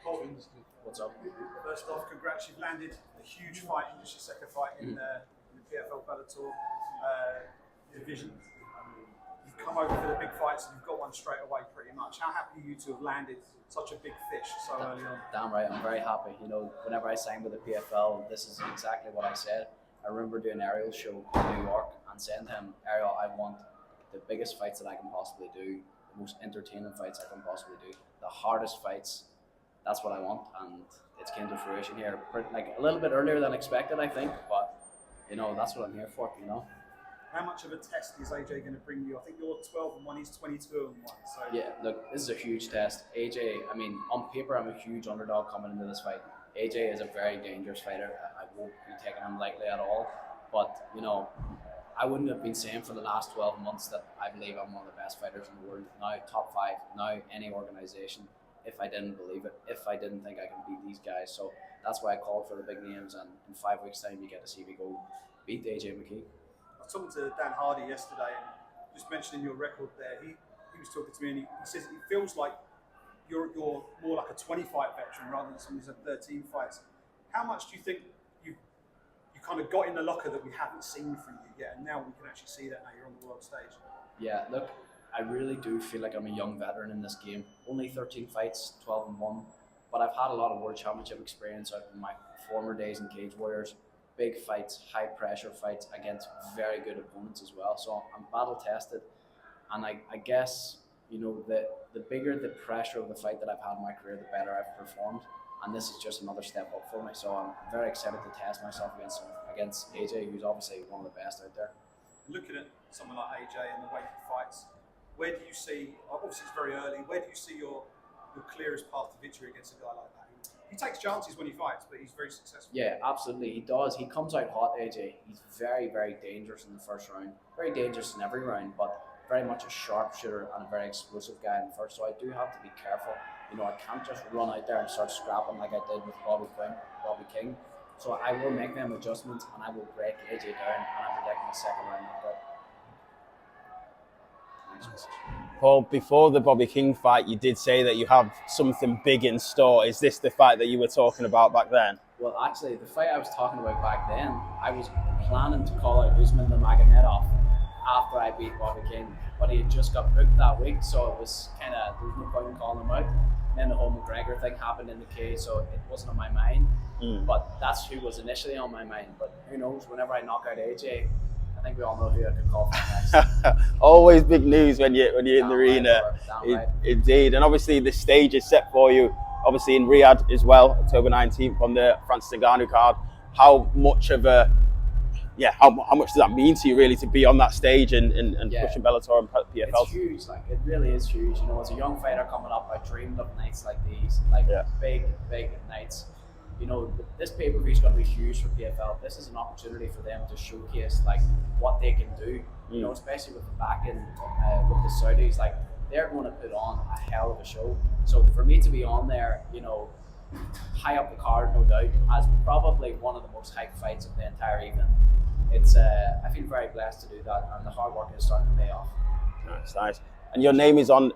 What's up? First off, congrats, you've landed a huge fight, just your second fight in the PFL Bellator division. You've come over for the big fights and you've got one straight away pretty much. How happy are you to have landed such a big fish so early on? Damn right, I'm very happy. You know, whenever I signed with the PFL, this is exactly what I said. I remember doing Ariel's show in New York and saying to him, Ariel, I want the biggest fights that I can possibly do, the most entertaining fights I can possibly do, the hardest fights. That's what I want, and it's came to fruition here, like a little bit earlier than expected, I think. But you know, that's what I'm here for. You know. How much of a test is AJ going to bring you? I think you're 12-1, he's 22-1. So yeah, look, this is a huge test. AJ, I mean, on paper, I'm a huge underdog coming into this fight. AJ is a very dangerous fighter. I won't be taking him lightly at all. But you know, I wouldn't have been saying for the last 12 months that I believe I'm one of the best fighters in the world. Now, top 5. Now, any organization. If I didn't believe it, if I didn't think I could beat these guys. So that's why I called for the big names, and in 5 weeks' time you get to see me go beat AJ McKee. I was talking to Dan Hardy yesterday, and just mentioning your record there, he was talking to me, and he says it feels like you're more like a 20-fight veteran rather than someone who's had 13 fights. How much do you think you kind of got in the locker that we haven't seen from you yet, and now we can actually see that now you're on the world stage? Yeah, look, I really do feel like I'm a young veteran in this game. Only 13 fights, 12-1, but I've had a lot of World Championship experience out in my former days in Cage Warriors. Big fights, high pressure fights against very good opponents as well. So I'm battle tested, and I guess, you know, the bigger the pressure of the fight that I've had in my career, the better I've performed. And this is just another step up for me. So I'm very excited to test myself against AJ, who's obviously one of the best out there. Looking at someone like AJ and the way he fights, where do you see, obviously it's very early, where do you see your clearest path to victory against a guy like that? He takes chances when he fights, but he's very successful. Yeah, absolutely, he does. He comes out hot, AJ. He's very, very dangerous in the first round. Very dangerous in every round, but very much a sharpshooter and a very explosive guy in the first. So I do have to be careful. You know, I can't just run out there and start scrapping like I did with Bobby King. So I will make them adjustments, and I will break AJ down, and I'm predicting the second round knockout. Paul, before the Bobby King fight, you did say that you have something big in store. Is this the fight that you were talking about back then? Well, actually, the fight I was talking about back then, I was planning to call out Usman Nurmagomedov after I beat Bobby King, but he had just got booked that week, so it was kind of, there was no point in calling him out. And then the whole McGregor thing happened in the cage, so it wasn't on my mind. But that's who was initially on my mind. But who knows, whenever I knock out AJ, I think we all know who I could call for next. Always big news when you're in the arena. Right. Indeed, and obviously the stage is set for you. Obviously in Riyadh as well, October 19th on the Francis Ngannou card. How much of a how much does that mean to you really to be on that stage and pushing Bellator and PFL? It's huge, like it really is huge. You know, as a young fighter coming up, I dreamed of nights like these, like big nights. You know, this pay-per-view is going to be huge for PFL. This is an opportunity for them to showcase like what they can do. You know, especially with the backing with the Saudis, like they're going to put on a hell of a show. So for me to be on there, you know, high up the card, no doubt, as probably one of the most hyped fights of the entire evening. It's I feel very blessed to do that, and the hard work is starting to pay off. Nice. And your name is on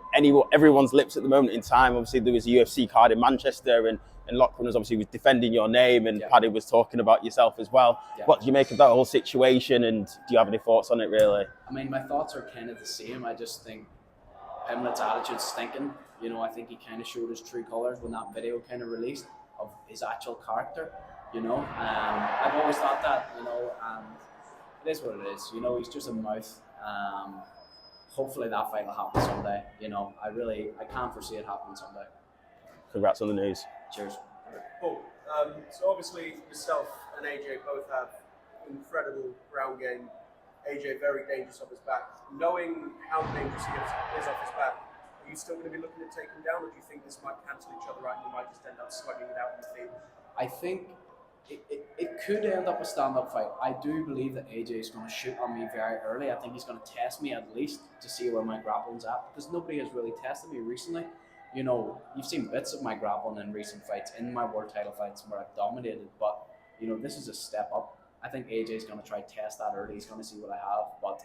everyone's lips at the moment in time. Obviously, there was a UFC card in Manchester, and Lachlan was obviously defending your name, and Paddy was talking about yourself as well. What do you make of that whole situation, and do you have any thoughts on it, really? I mean, my thoughts are kind of the same. I just think Pimblett's attitude's stinking. You know, I think he kind of showed his true colours when that video kind of released of his actual character. You know, I've always thought that. You know, and it is what it is. You know, he's just a mouth. Hopefully that fight will happen someday. You know, I can't foresee it happening someday. Congrats on the news. Cheers. Paul, so obviously yourself and AJ both have incredible ground game. AJ very dangerous off his back. Knowing how dangerous he is off his back, are you still going to be looking to take him down, or do you think this might cancel each other out and you might just end up slugging it out in the field? I think it could end up a stand-up fight. I do believe that AJ is going to shoot on me very early. I think he's going to test me at least to see where my grappling's at, because nobody has really tested me recently. You know, you've seen bits of my grappling in recent fights, in my world title fights where I've dominated, but you know, this is a step up. I think AJ is going to try to test that early. He's going to see what I have, but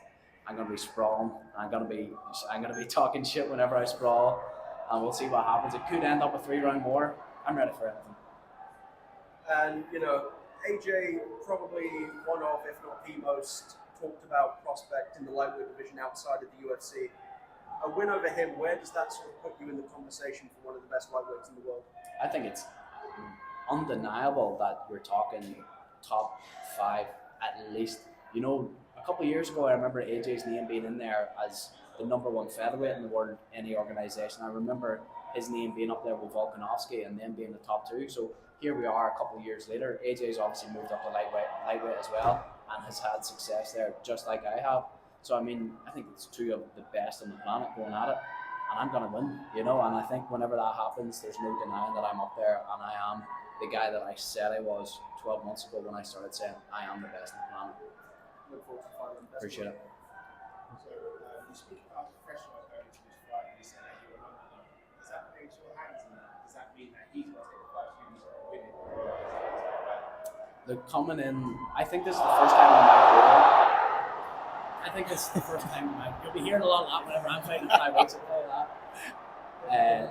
I'm going to be sprawling. I'm going to be talking shit whenever I sprawl, and we'll see what happens. It could end up a 3-round war. I'm ready for anything. And, you know, AJ, probably one of, if not the most talked about prospect in the lightweight division outside of the UFC. A win over him, where does that sort of put you in the conversation for one of the best lightweights in the world? I think it's undeniable that you're talking top 5 at least. You know, a couple of years ago, I remember AJ's name being in there as the #1 featherweight in the world, any organization. I remember his name being up there with Volkanovski and then being the top 2. So here we are a couple of years later. AJ's obviously moved up to lightweight as well and has had success there just like I have. So I mean, I think it's 2 of the best on the planet going at it, and I'm gonna win, you know. And I think whenever that happens, there's no denying that I'm up there, and I am the guy that I said I was 12 months ago when I started saying I am the best on the planet. Look forward to fighting. Appreciate it. So you speak about the pressure going into this fight. You said that you were underdog. Does that play into your hands? And does that mean that he's going to take the fight, Hughes, and win it? Look, coming in, I think this is the first time in my career. I think this is the first time in my. You'll be hearing a lot of that whenever I'm fighting 5 weeks ago.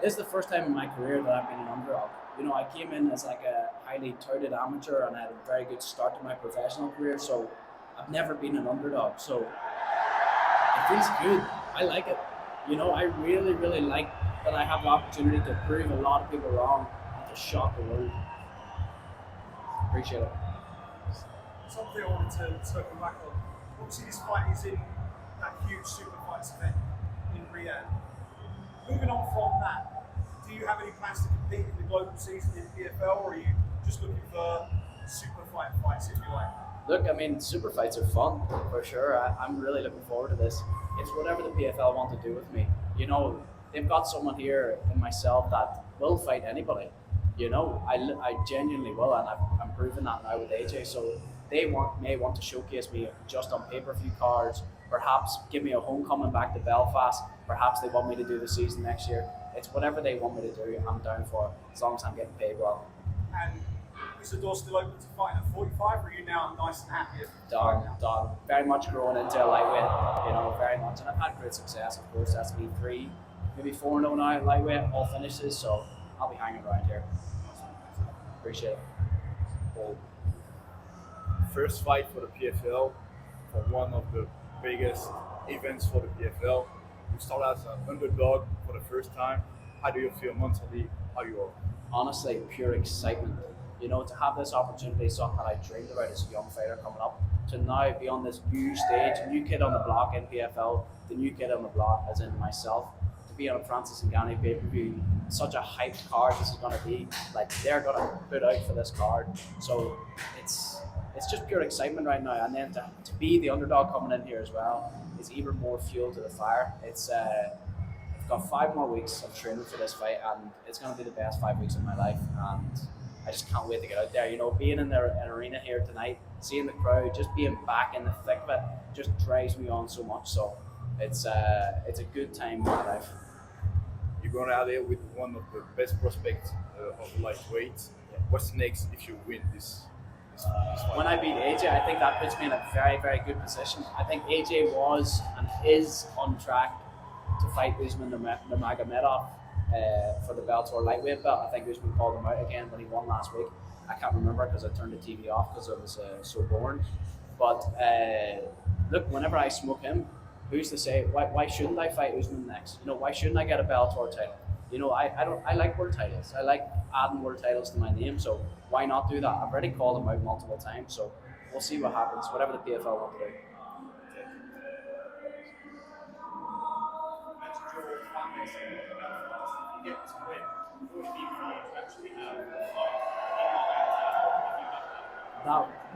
This is the first time in my career that I've been an underdog. You know, I came in as like a highly touted amateur and I had a very good start to my professional career. So I've never been an underdog. So it feels good. I like it. You know, I really, really like that I have the opportunity to prove a lot of people wrong and to shock the world. Appreciate it. Something I wanted to circle back on. Obviously, this fight is in that huge super fights event in Riyadh. Moving on from that, do you have any plans to compete in the global season in PFL, or are you just looking for super fights, if you like? Look, I mean, super fights are fun, for sure. I'm really looking forward to this. It's whatever the PFL want to do with me. You know, they've got someone here in myself that will fight anybody. You know, I genuinely will, and I'm proving that now with AJ. So they may want to showcase me just on pay-per-view cards, perhaps give me a homecoming back to Belfast, perhaps they want me to do the season next year. It's whatever they want me to do, I'm down for, as long as I'm getting paid well. And is the door still open to fighting at 45, or are you now nice and happy? Done. Very much growing into a lightweight, you know, very much. And I've had great success, of course. That's been 3, maybe 4-0 now at lightweight, all finishes, so I'll be hanging around here. Appreciate it. Well, first fight for the PFL, for one of the biggest events for the PFL. You start as an underdog for the first time. How do you feel mentally? How you are? Honestly, pure excitement. You know, to have this opportunity, something that I dreamed about as a young fighter coming up, to now be on this new stage, new kid on the block in PFL, the new kid on the block as in myself, to be on a Francis Ngannou pay-per-view, such a hyped card this is going to be, like they're going to put out for this card. So it's just pure excitement right now, and then to be the underdog coming in here as well is even more fuel to the fire. I've got 5 more weeks of training for this fight, and it's going to be the best 5 weeks of my life, and I just can't wait to get out there. You know, being in an arena here tonight, seeing the crowd, just being back in the thick of it, just drives me on so much. So it's a good time in my life. You're going out there with one of the best prospects of lightweight. What's next if you win this fight? When I beat AJ, I think that puts me in a very, very good position. I think AJ was and is on track to fight Usman Nurmagomedov for the Bellator lightweight belt. I think Usman called him out again when he won last week. I can't remember because I turned the TV off because I was so bored. But look, whenever I smoke him, who's to say why shouldn't I fight Usman next? You know, why shouldn't I get a Bellator title? You know, I like world titles. I like adding world titles to my name, so why not do that? I've already called him out multiple times, so we'll see what happens, whatever the PFL want to do.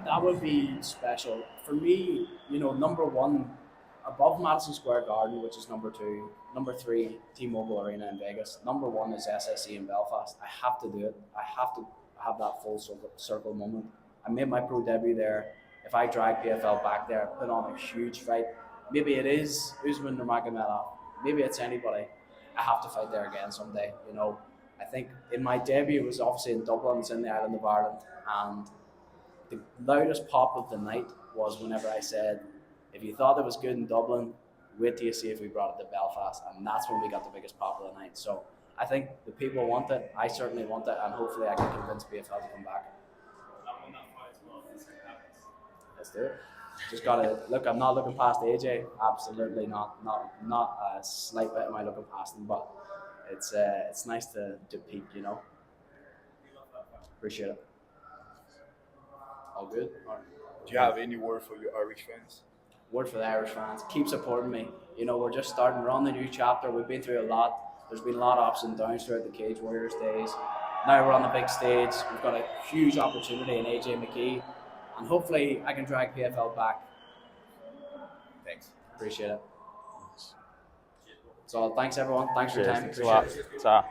That would be special. For me, you know, #1, above Madison Square Garden, which is #2, #3, T-Mobile Arena in Vegas. #1 is SSE in Belfast. I have to do it. I have to have that full circle moment. I made my pro debut there. If I drag PFL back there, put on a huge fight, maybe it is Usman Nurmagomedov, maybe it's anybody, I have to fight there again someday. You know, I think in my debut it was obviously in Dublin, it's in the island of Ireland, and the loudest pop of the night was whenever I said, if you thought it was good in Dublin, wait till you see if we brought it to Belfast, and that's when we got the biggest pop of the night. So I think the people want it. I certainly want it, and hopefully I can convince BFL to come back. Let's do it. Just gotta look. I'm not looking past AJ. Absolutely not. Not a slight bit am I looking past him, but it's nice to peak. You know. Appreciate it. All good. All right. Do you have any word for your Irish fans? Word for the Irish fans: keep supporting me. You know, we're just starting. We're on the new chapter. We've been through a lot. There's been a lot of ups and downs throughout the Cage Warriors days. Now we're on the big stage. We've got a huge opportunity in AJ McKee, and hopefully I can drag PFL back. Thanks. Appreciate it. So thanks everyone. Thanks for your time. Cheers. Appreciate it. Ta.